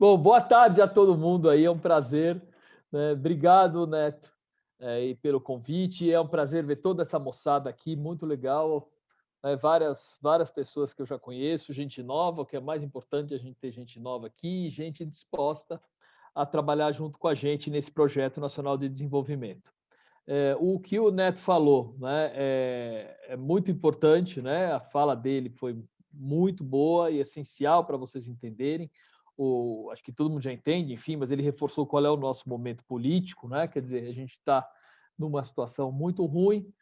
Bom, boa tarde a todo mundo aí, é um prazer, né? Obrigado, Neto, e pelo convite. É um prazer ver toda essa moçada aqui, muito legal. Várias pessoas que eu já conheço, gente nova, o que é mais importante é a gente ter gente nova aqui, gente disposta a trabalhar junto com a gente nesse projeto nacional de desenvolvimento. O que o Neto falou, né, é muito importante, né? A fala dele foi muito boa e essencial para vocês entenderem. Acho que todo mundo já entende, enfim, mas ele reforçou qual é o nosso momento político, né? Quer dizer, a gente está numa situação muito ruim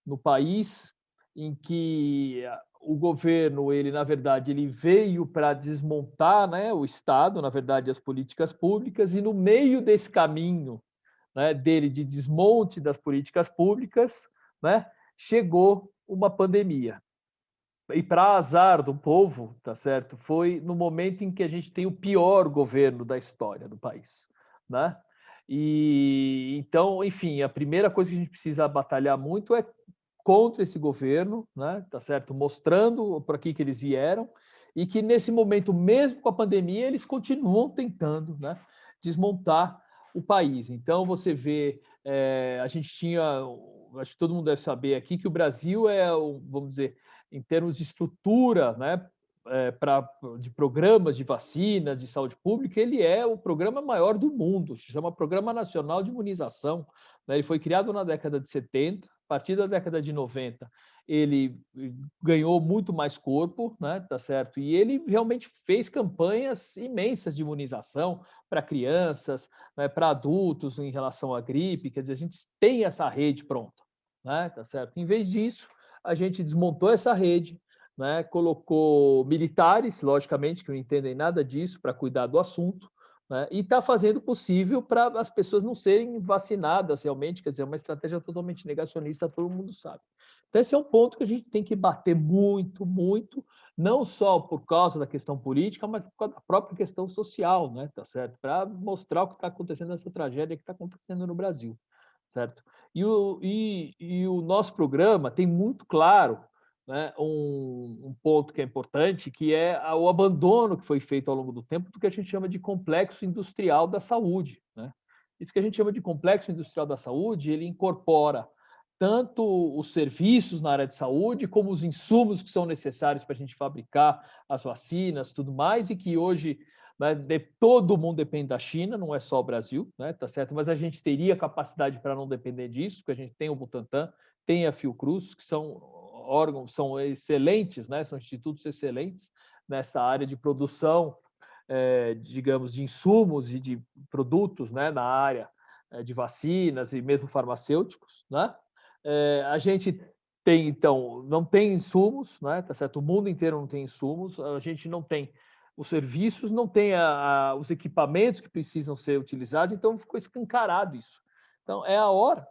no país, em que o governo, ele na verdade, ele veio para desmontar, né, o Estado, na verdade, as políticas públicas, e no meio desse caminho, né, dele de desmonte das políticas públicas, né, chegou uma pandemia. E para azar do povo, tá certo? Foi no momento em que a gente tem o pior governo da história do país, né? E então, enfim, a primeira coisa que a gente precisa batalhar muito é contra esse governo, né? Tá certo? Mostrando para que eles vieram e que nesse momento, mesmo com a pandemia, eles continuam tentando, né, desmontar o país. Então você vê, a gente tinha, acho que todo mundo deve saber aqui que o Brasil é, vamos dizer, em termos de estrutura, né, de programas de vacinas, de saúde pública, ele é o programa maior do mundo, se chama Programa Nacional de Imunização. Né? Ele foi criado na década de 70, a partir da década de 90, ele ganhou muito mais corpo, né, tá certo? E ele realmente fez campanhas imensas de imunização para crianças, né, para adultos em relação à gripe, quer dizer, a gente tem essa rede pronta, né, tá certo? Em vez disso, a gente desmontou essa rede, né, colocou militares, logicamente, que não entendem nada disso, para cuidar do assunto, né, e está fazendo o possível para as pessoas não serem vacinadas realmente, quer dizer, é uma estratégia totalmente negacionista, todo mundo sabe. Então, esse é um ponto que a gente tem que bater muito, muito, não só por causa da questão política, mas por causa da própria questão social, né, tá certo? Para mostrar o que está acontecendo nessa tragédia que está acontecendo no Brasil, certo? E o nosso programa tem muito claro, né, um ponto que é importante, que é o abandono que foi feito ao longo do tempo do que a gente chama de complexo industrial da saúde. Né? Isso que a gente chama de complexo industrial da saúde, ele incorpora tanto os serviços na área de saúde, como os insumos que são necessários para a gente fabricar as vacinas, tudo mais, e que hoje, né, todo mundo depende da China, não é só o Brasil, né, tá certo? Mas a gente teria capacidade para não depender disso, porque a gente tem o Butantan, tem a Fiocruz, que são órgãos, são excelentes, né, são institutos excelentes nessa área de produção, digamos, de insumos e de produtos, né, na área de vacinas e mesmo farmacêuticos, né? A gente tem, então, não tem insumos, né, tá certo? O mundo inteiro não tem insumos, a gente não tem os serviços, não tem os equipamentos que precisam ser utilizados, então ficou escancarado isso. Então, é a hora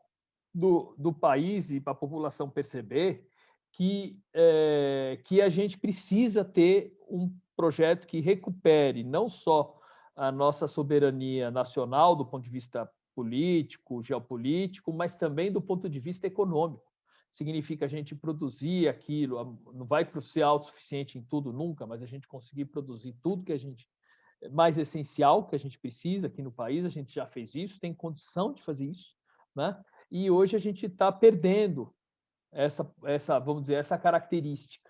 do país e para a população perceber que a gente precisa ter um projeto que recupere não só a nossa soberania nacional do ponto de vista político, geopolítico, mas também do ponto de vista econômico. Significa a gente produzir aquilo, não vai ser autossuficiente em tudo nunca, mas a gente conseguir produzir tudo que a gente mais essencial que a gente precisa aqui no país, a gente já fez isso, tem condição de fazer isso, né? E hoje a gente está perdendo vamos dizer, essa característica.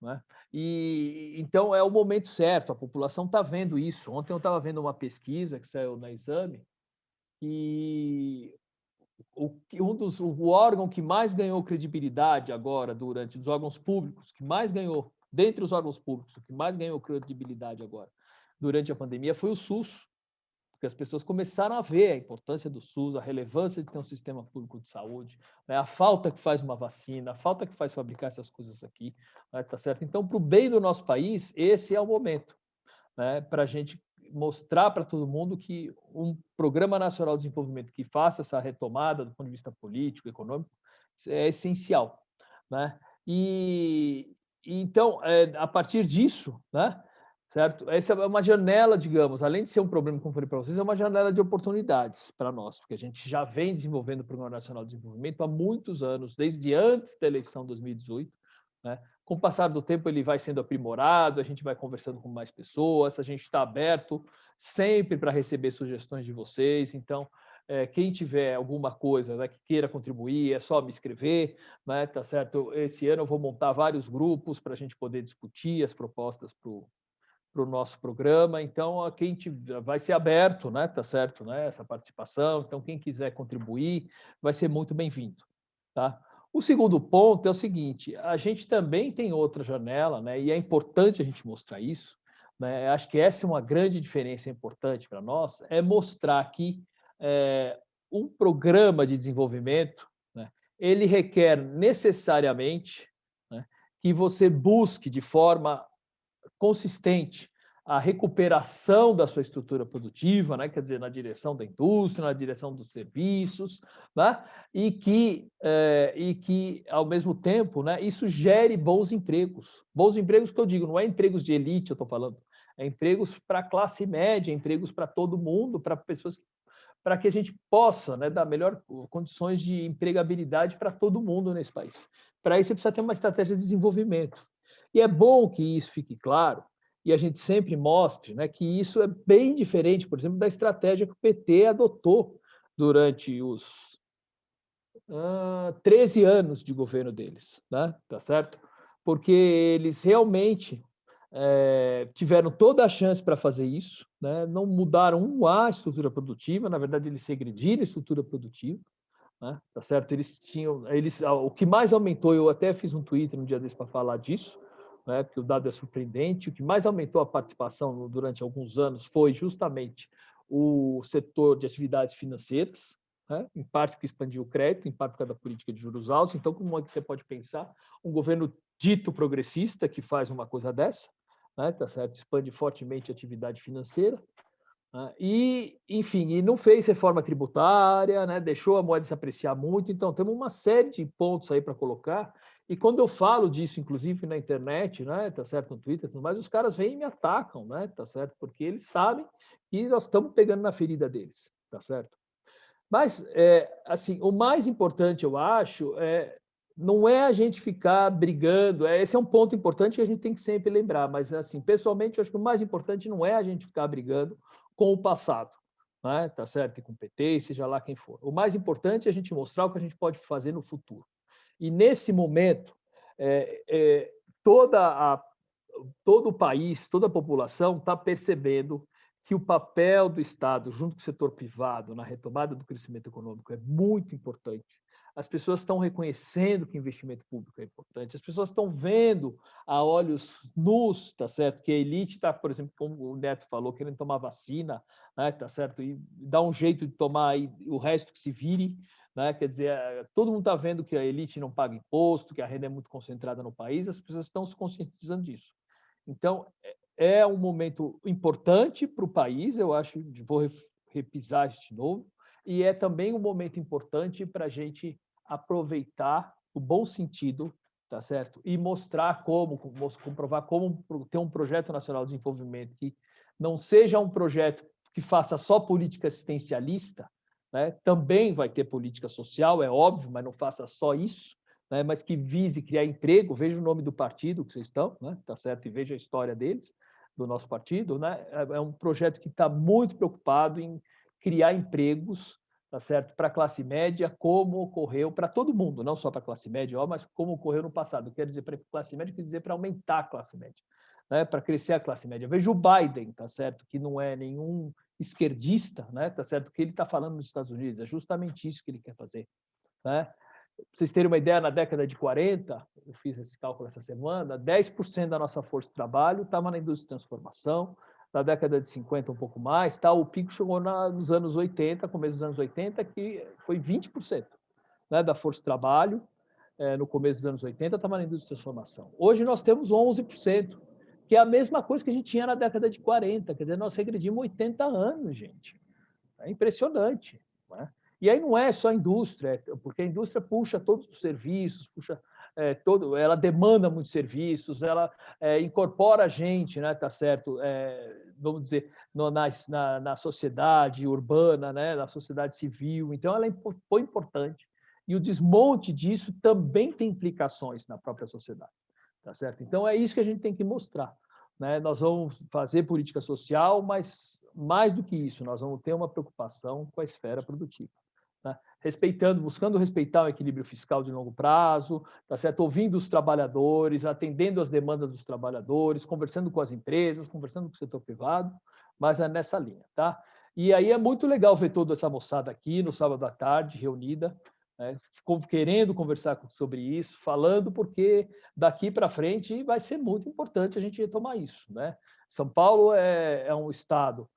Né? E então é o momento certo, a população está vendo isso. Ontem eu estava vendo uma pesquisa que saiu na Exame e o órgão que mais ganhou credibilidade agora durante os órgãos públicos, que mais ganhou, dentre os órgãos públicos, o que mais ganhou credibilidade agora durante a pandemia foi o SUS, porque as pessoas começaram a ver a importância do SUS, a relevância de ter um sistema público de saúde, né, a falta que faz uma vacina, a falta que faz fabricar essas coisas aqui, né, tá certo? Então, para o bem do nosso país, esse é o momento, né, para a gente mostrar para todo mundo que um Programa Nacional de Desenvolvimento que faça essa retomada do ponto de vista político, econômico, é essencial, né? E então, a partir disso, né, certo? Essa é uma janela, digamos, além de ser um problema, como eu falei para vocês, é uma janela de oportunidades para nós, porque a gente já vem desenvolvendo o Programa Nacional de Desenvolvimento há muitos anos, desde antes da eleição de 2018, né? Com o passar do tempo, ele vai sendo aprimorado, a gente vai conversando com mais pessoas, a gente está aberto sempre para receber sugestões de vocês. Então, quem tiver alguma coisa, né, que queira contribuir, é só me escrever, né, tá certo? Esse ano eu vou montar vários grupos para a gente poder discutir as propostas para o nosso programa. Então, quem tiver, vai ser aberto, né, tá certo, né, essa participação. Então, quem quiser contribuir vai ser muito bem-vindo, tá? O segundo ponto é o seguinte: a gente também tem outra janela, né, e é importante a gente mostrar isso, né? Acho que essa é uma grande diferença importante para nós, é mostrar que um programa de desenvolvimento, né, ele requer necessariamente, né, que você busque de forma consistente a recuperação da sua estrutura produtiva, né? Quer dizer, na direção da indústria, na direção dos serviços, né? E que ao mesmo tempo, né, isso gere bons empregos. Bons empregos que eu digo, não é empregos de elite, eu estou falando, é empregos para a classe média, empregos para todo mundo, para pessoas, para que a gente possa, né, dar melhor condições de empregabilidade para todo mundo nesse país. Para isso, você precisa ter uma estratégia de desenvolvimento. E é bom que isso fique claro e a gente sempre mostre, né, que isso é bem diferente, por exemplo, da estratégia que o PT adotou durante os 13 anos de governo deles, né? Tá certo? Porque eles realmente tiveram toda a chance para fazer isso, né? Não mudaram a estrutura produtiva, na verdade, eles regrediram a estrutura produtiva, né? Tá certo? O que mais aumentou, eu até fiz um Twitter um dia desse para falar disso, né? Porque o dado é surpreendente. O que mais aumentou a participação durante alguns anos foi justamente o setor de atividades financeiras, né? Em parte porque expandiu o crédito, em parte por causa da política de juros altos. Então, como é que você pode pensar um governo dito progressista que faz uma coisa dessa, né? Tá certo? Expande fortemente a atividade financeira. E, enfim, e não fez reforma tributária, né? Deixou a moeda se apreciar muito. Então, temos uma série de pontos aí para colocar. E quando eu falo disso, inclusive na internet, né? Tá certo, no Twitter, tudo mais, os caras vêm e me atacam, né? Tá certo, porque eles sabem que nós estamos pegando na ferida deles, tá certo? Mas, assim, o mais importante, eu acho, não é a gente ficar brigando. Esse é um ponto importante que a gente tem que sempre lembrar. Mas, assim, pessoalmente, eu acho que o mais importante não é a gente ficar brigando com o passado, né? Tá certo? E com o PT, seja lá quem for. O mais importante é a gente mostrar o que a gente pode fazer no futuro. E, nesse momento, é, é, toda a, todo o país, toda a população está percebendo que o papel do Estado, junto com o setor privado, na retomada do crescimento econômico, é muito importante. As pessoas estão reconhecendo que investimento público é importante, as pessoas estão vendo a olhos nus, tá certo? Que a elite está, por exemplo, como o Neto falou, querendo tomar vacina, né, tá certo? E dá um jeito de tomar e o resto que se vire, né? Quer dizer, todo mundo está vendo que a elite não paga imposto, que a renda é muito concentrada no país, as pessoas estão se conscientizando disso. Então, é um momento importante para o país, eu acho, vou repisar isso de novo, e é também um momento importante para a gente aproveitar o bom sentido, tá certo? E mostrar como, comprovar como ter um projeto nacional de desenvolvimento que não seja um projeto que faça só política assistencialista, né? Também vai ter política social, é óbvio, mas não faça só isso, né, mas que vise criar emprego. Veja o nome do partido que vocês estão, né, tá certo? E veja a história deles, do nosso partido, né? É um projeto que está muito preocupado em criar empregos, tá certo? Para a classe média, como ocorreu para todo mundo, não só para a classe média, mas como ocorreu no passado. Quero dizer para a classe média, quer dizer para aumentar a classe média, né? Para crescer a classe média. Veja o Biden, tá certo? Que não é nenhum esquerdista, né? Tá certo? O que ele está falando nos Estados Unidos é justamente isso que ele quer fazer, né? Para vocês terem uma ideia, na década de 40, eu fiz esse cálculo essa semana, 10% da nossa força de trabalho estava na indústria de transformação, na década de 50 um pouco mais, tá? O pico chegou nos anos 80, começo dos anos 80, que foi 20%, né, da força de trabalho, no começo dos anos 80, estava na indústria de transformação. Hoje nós temos 11%, que é a mesma coisa que a gente tinha na década de 40, quer dizer, nós regredimos 80 anos, gente. É impressionante, né? E aí não é só a indústria, porque a indústria puxa todos os serviços, puxa ela demanda muitos serviços, ela incorpora a gente, né? Tá certo? Vamos dizer, na sociedade urbana, né? Na sociedade civil. Então, ela foi importante. E o desmonte disso também tem implicações na própria sociedade. tá certo? Então, é isso que a gente tem que mostrar, né? Nós vamos fazer política social, mas mais do que isso, nós vamos ter uma preocupação com a esfera produtiva, né? Respeitando, buscando respeitar o equilíbrio fiscal de longo prazo, tá certo? Ouvindo os trabalhadores, atendendo às demandas dos trabalhadores, conversando com as empresas, conversando com o setor privado, mas é nessa linha, tá? E aí é muito legal ver toda essa moçada aqui no sábado à tarde, reunida, né, querendo conversar sobre isso, falando, porque daqui para frente vai ser muito importante a gente retomar isso, né? São Paulo é um estado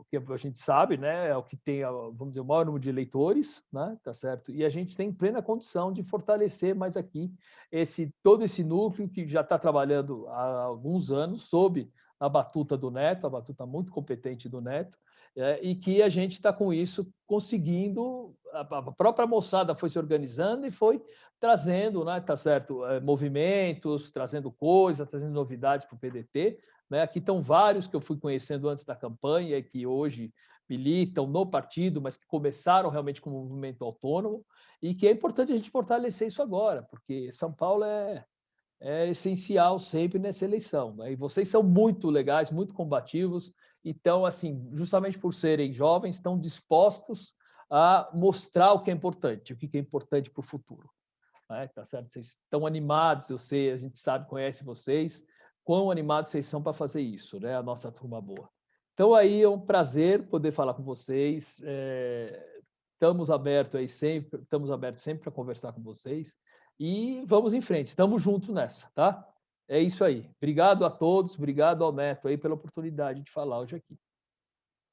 que a gente sabe, né, é o que tem, vamos dizer, o maior número de eleitores, né, tá certo? E a gente tem plena condição de fortalecer mais aqui todo esse núcleo que já está trabalhando há alguns anos sob a batuta do Neto, a batuta muito competente do Neto, e que a gente está com isso conseguindo, a própria moçada foi se organizando e foi trazendo, né, tá certo, movimentos, trazendo coisas, trazendo novidades para o PDT, né? Aqui estão vários que eu fui conhecendo antes da campanha e que hoje militam no partido, mas que começaram realmente como um movimento autônomo, e que é importante a gente fortalecer isso agora, porque São Paulo é essencial sempre nessa eleição, né? E vocês são muito legais, muito combativos, então, assim, justamente por serem jovens, estão dispostos a mostrar o que é importante, o que é importante para o futuro, né? Tá certo? Vocês estão animados, eu sei, a gente sabe, conhece vocês, quão animados vocês são para fazer isso, né? A nossa turma boa. Então, aí é um prazer poder falar com vocês. Estamos abertos sempre para conversar com vocês e vamos em frente. Estamos juntos nessa, tá? É isso aí. Obrigado a todos, obrigado ao Neto aí pela oportunidade de falar hoje aqui.